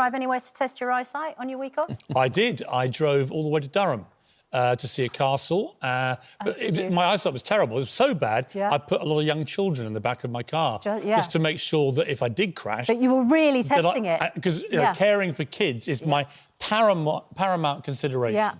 drive anywhere to test your eyesight on your week off? I did. I drove all the way to Durham to see a castle. My eyesight was terrible. It was so bad, I put a lot of young children in the back of my car just to make sure that if I did crash... But you were really testing it. Because caring for kids is my paramount consideration.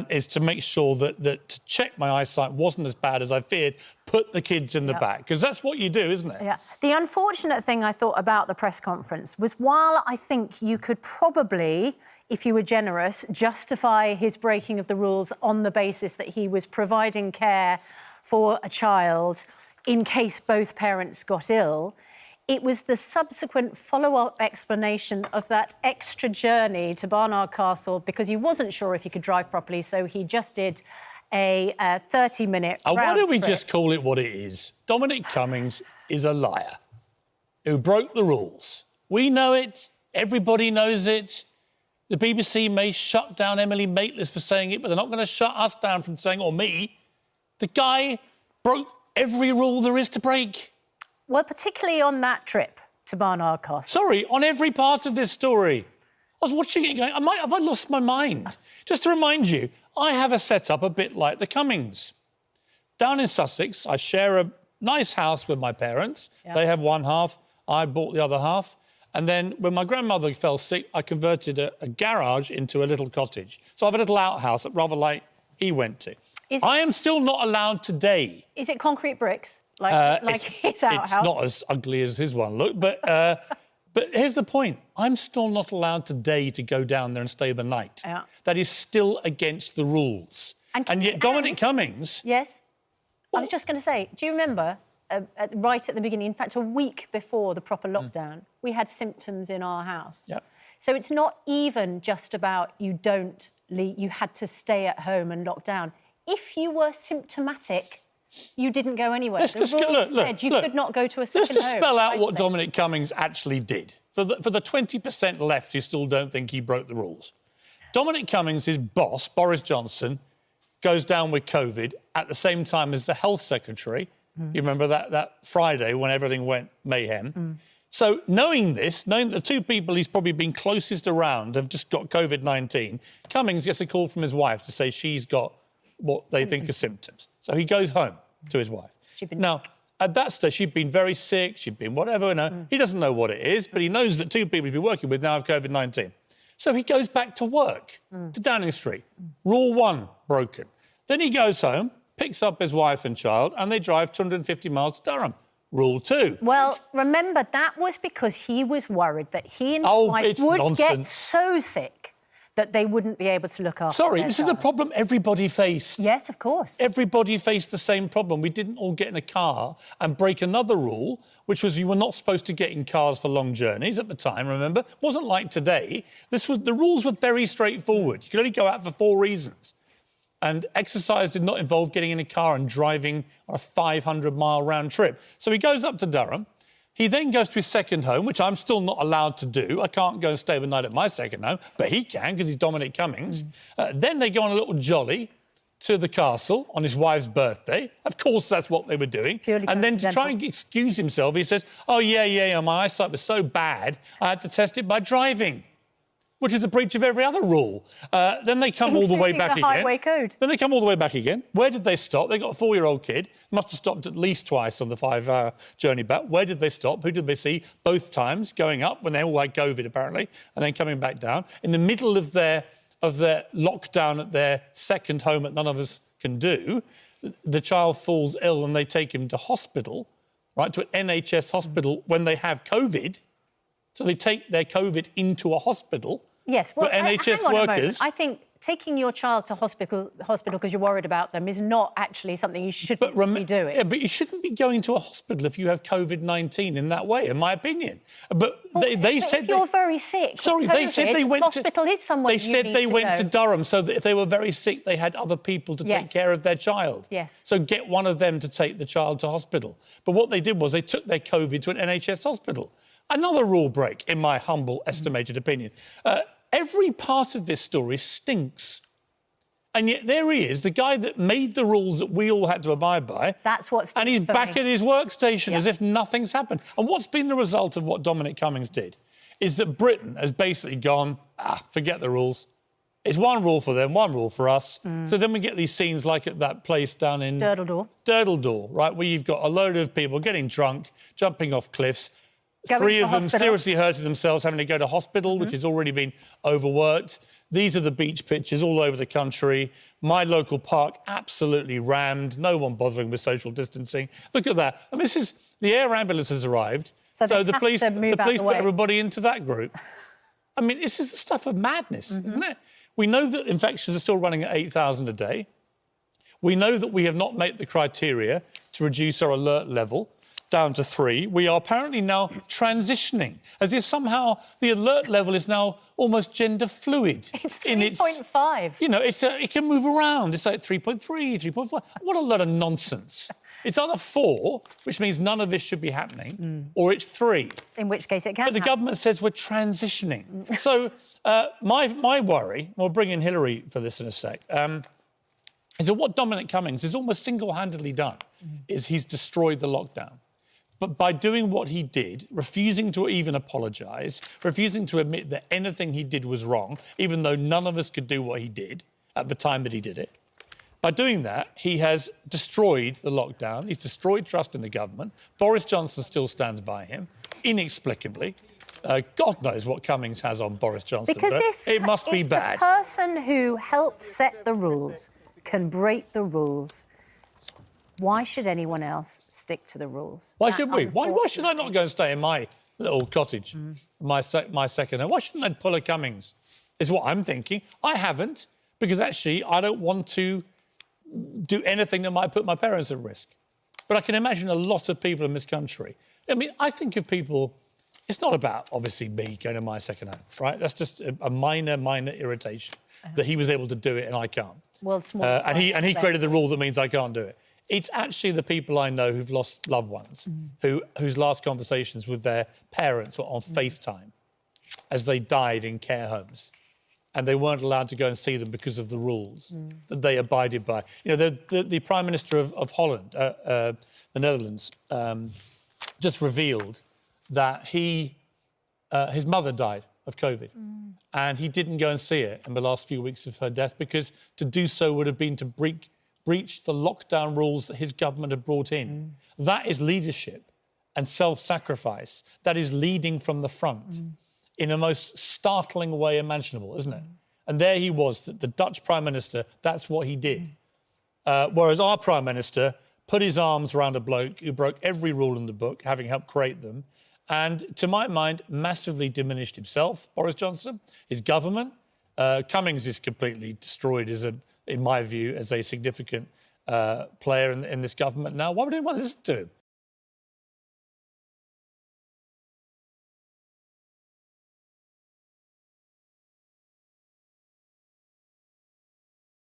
Is to make sure that to check my eyesight wasn't as bad as I feared, put the kids in the back, because that's what you do, isn't it? Yeah. The unfortunate thing I thought about the press conference was, while I think you could probably, if you were generous, justify his breaking of the rules on the basis that he was providing care for a child in case both parents got ill, it was the subsequent follow-up explanation of that extra journey to Barnard Castle, because he wasn't sure if he could drive properly, so he just did a 30-minute round why don't we trip. just call it what it is? Dominic Cummings is a liar who broke the rules. We know it. Everybody knows it. The BBC may shut down Emily Maitlis for saying it, but they're not going to shut us down from saying, or me. The guy broke every rule there is to break. Well, particularly on that trip to Barnard Castle. Sorry, on every part of this story. I was watching it going, have I lost my mind? Just to remind you, I have a setup a bit like the Cummings. Down in Sussex, I share a nice house with my parents. They have one half, I bought the other half. And then when my grandmother fell sick, I converted a garage into a little cottage. So I have a little outhouse, rather like he went to. I am still not allowed today. Is it concrete bricks? Like his outhouse? It's not as ugly as his one, look, but here's the point. I'm still not allowed today to go down there and stay the night. That is still against the rules. And yet Dominic Cummings... Yes? I was just going to say, do you remember, right at the beginning, in fact, a week before the proper lockdown, we had symptoms in our house. So it's not even just about you had to stay at home and lock down. If you were symptomatic, you didn't go anywhere. The rules said you could not go to a second home. Let's just spell out what Dominic Cummings actually did. For the 20% left who still don't think he broke the rules. Dominic Cummings' boss, Boris Johnson, goes down with COVID at the same time as the Health Secretary. You remember that Friday when everything went mayhem? So knowing this, knowing that the two people he's probably been closest around have just got COVID-19, Cummings gets a call from his wife to say she's got what they think are symptoms. So he goes home to his wife. Now, at that stage, she'd been very sick, she'd been whatever. He doesn't know what it is, but he knows that two people he's been working with now have COVID-19. So he goes back to work, to Downing Street. Rule 1 broken. Then he goes home, picks up his wife and child, and they drive 250 miles to Durham. Rule 2. Well, remember, that was because he was worried that he and his wife would get so sick that they wouldn't be able to look after Sorry, this is a problem everybody faced. Yes, of course. Everybody faced the same problem. We didn't all get in a car and break another rule, which was you were not supposed to get in cars for long journeys at the time, remember? It wasn't like today. The rules were very straightforward. You could only go out for 4 reasons. And exercise did not involve getting in a car and driving on a 500-mile round trip. So he goes up to Durham. He then goes to his second home, which I'm still not allowed to do. I can't go and stay the night at my second home, but he can because he's Dominic Cummings. Then they go on a little jolly to the castle on his wife's birthday. Of course, that's what they were doing. And then to try and excuse himself, he says, oh, yeah, my eyesight was so bad, I had to test it by driving, which is a breach of every other rule. Then they come all the way back again. Highway code. Then they come all the way back again. Where did they stop? They got a 4-year-old kid. Must have stopped at least twice on the 5-hour journey back. Where did they stop? Who did they see? Both times, going up when they all had COVID, apparently, and then coming back down. In the middle of their lockdown at their second home that none of us can do, the child falls ill and they take him to hospital, right, to an NHS hospital when they have COVID. So they take their COVID into a hospital. Yes, well, NHS hang on workers. A moment. I think taking your child to hospital because you're worried about them is not actually something you shouldn't be doing. Yeah, but you shouldn't be going to a hospital if you have COVID-19 in that way, in my opinion. But they said you're very sick. Sorry, COVID, they said they went hospital is somewhere. They said they went to Durham so that if they were very sick, they had other people to take care of their child. Yes. So get one of them to take the child to hospital. But what they did was they took their COVID to an NHS hospital. Another rule break, in my humble, estimated opinion. Every part of this story stinks. And yet there he is, the guy that made the rules that we all had to abide by. That's what's. And he's back at his workstation as if nothing's happened. And what's been the result of what Dominic Cummings did? is that Britain has basically gone, forget the rules. It's one rule for them, one rule for us. So then we get these scenes like at that place down in... Durdledore, right, where you've got a load of people getting drunk, jumping off cliffs, three of them seriously hurting themselves, having to go to hospital, which has already been overworked. These are the beach pictures all over the country. My local park absolutely rammed, no one bothering with social distancing. Look at that. And this is... The air ambulance has arrived, so the police put everybody into that group. I mean, this is the stuff of madness, isn't it? We know that infections are still running at 8,000 a day. We know that we have not met the criteria to reduce our alert level down to 3. We are apparently now transitioning, as if somehow the alert level is now almost gender fluid. It's 3.5. You know, it can move around. It's like 3.3, 3.5. What a lot of nonsense. It's either 4, which means none of this should be happening, or it's 3. In which case it can But the government says we're transitioning. So my worry, we'll bring in Hillary for this in a sec, is that what Dominic Cummings has almost single-handedly done is he's destroyed the lockdown. But by doing what he did, refusing to even apologise, refusing to admit that anything he did was wrong, even though none of us could do what he did at the time that he did it, by doing that, he has destroyed the lockdown. He's destroyed trust in the government. Boris Johnson still stands by him, inexplicably. God knows what Cummings has on Boris Johnson, because but it must be bad. The person who helped set the rules can break the rules, why should anyone else stick to the rules? Why should we? Why should I not go and stay in my little cottage, my second home? Why shouldn't I pull a Cummings? Is what I'm thinking. I haven't, because actually I don't want to do anything that might put my parents at risk. But I can imagine a lot of people in this country. I mean, I think of people... It's not about, obviously, me going to my second home, right? That's just a minor irritation that he was able to do it and I can't. And he created the rule that means I can't do it. It's actually the people I know who've lost loved ones, whose last conversations with their parents were on FaceTime as they died in care homes. And they weren't allowed to go and see them because of the rules that they abided by. You know, the Prime Minister of Holland, the Netherlands, just revealed that his mother died of COVID. And he didn't go and see her in the last few weeks of her death because to do so would have been to breach the lockdown rules that his government had brought in. That is leadership and self-sacrifice. That is leading from the front in a most startling way imaginable, isn't it? And there he was, the Dutch Prime Minister, that's what he did. Whereas our Prime Minister put his arms around a bloke who broke every rule in the book, having helped create them, and, to my mind, massively diminished himself, Boris Johnson, his government. Cummings is completely destroyed, in my view, as a significant player in this government now. Why would anyone listen to him?